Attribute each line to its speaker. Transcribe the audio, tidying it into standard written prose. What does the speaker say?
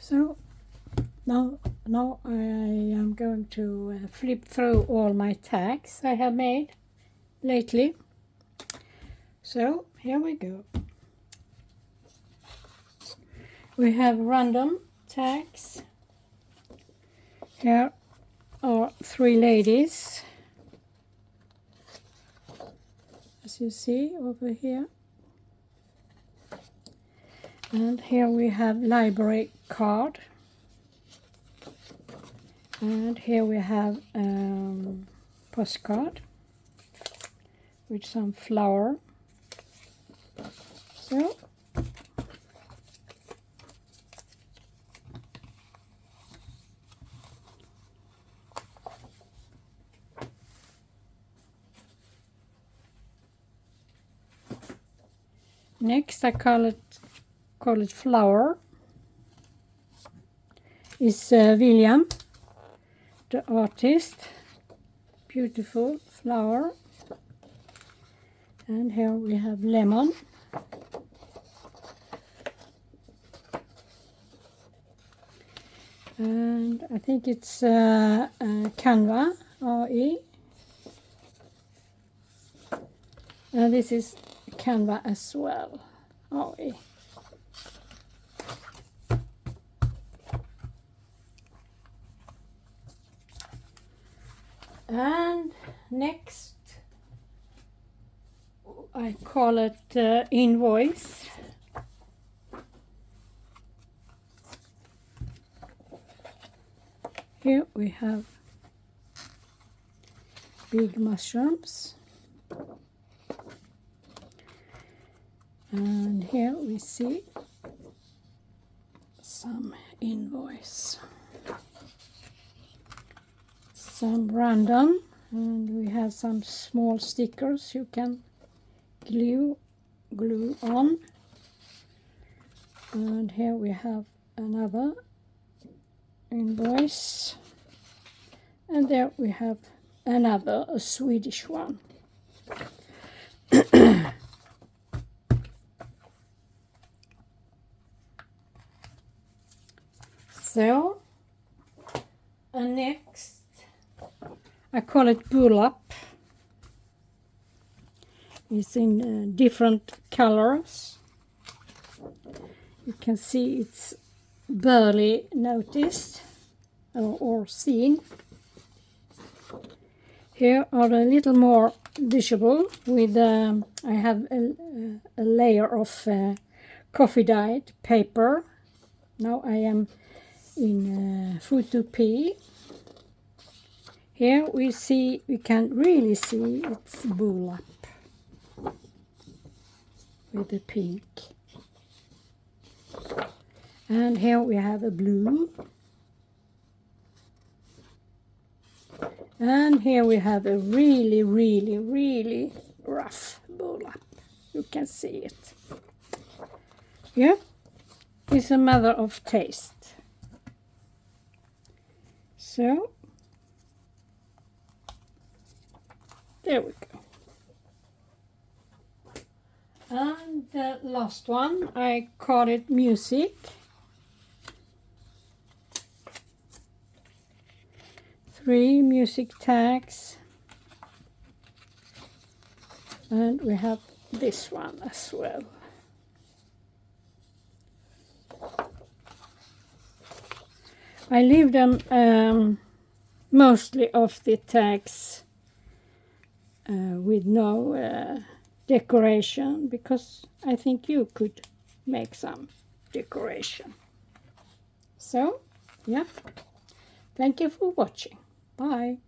Speaker 1: So now I am going to flip through all my tags I have made lately. So here we go. We have random tags. Here are 3 ladies, as you see over here. And here we have library card. And here we have postcard with some flower. So next I call it flower. Is William, the artist. Beautiful flower. And here we have lemon. And I think it's Canva, RE. And this is Canva as well, RE. And next I call it invoice. Here we have big mushrooms. And here we see some invoice. Some random, and we have some small stickers you can glue on. And here we have another invoice, and there we have another, a Swedish one. So, and next I call it burlap. It's in different colors. You can see it's barely noticed or seen. Here are a little more visible with I have a layer of coffee dyed paper. Now I am in photo P. Here we can really see it's burlap with the pink. And here we have a blue. And here we have a really, really, really rough burlap. You can see it. Yeah, it's a matter of taste. So, there we go. And the last one, I call it music. 3 music tags. And we have this one as well. I leave them mostly of the tags with no decoration, because I think you could make some decoration. So, yeah, thank you for watching. Bye.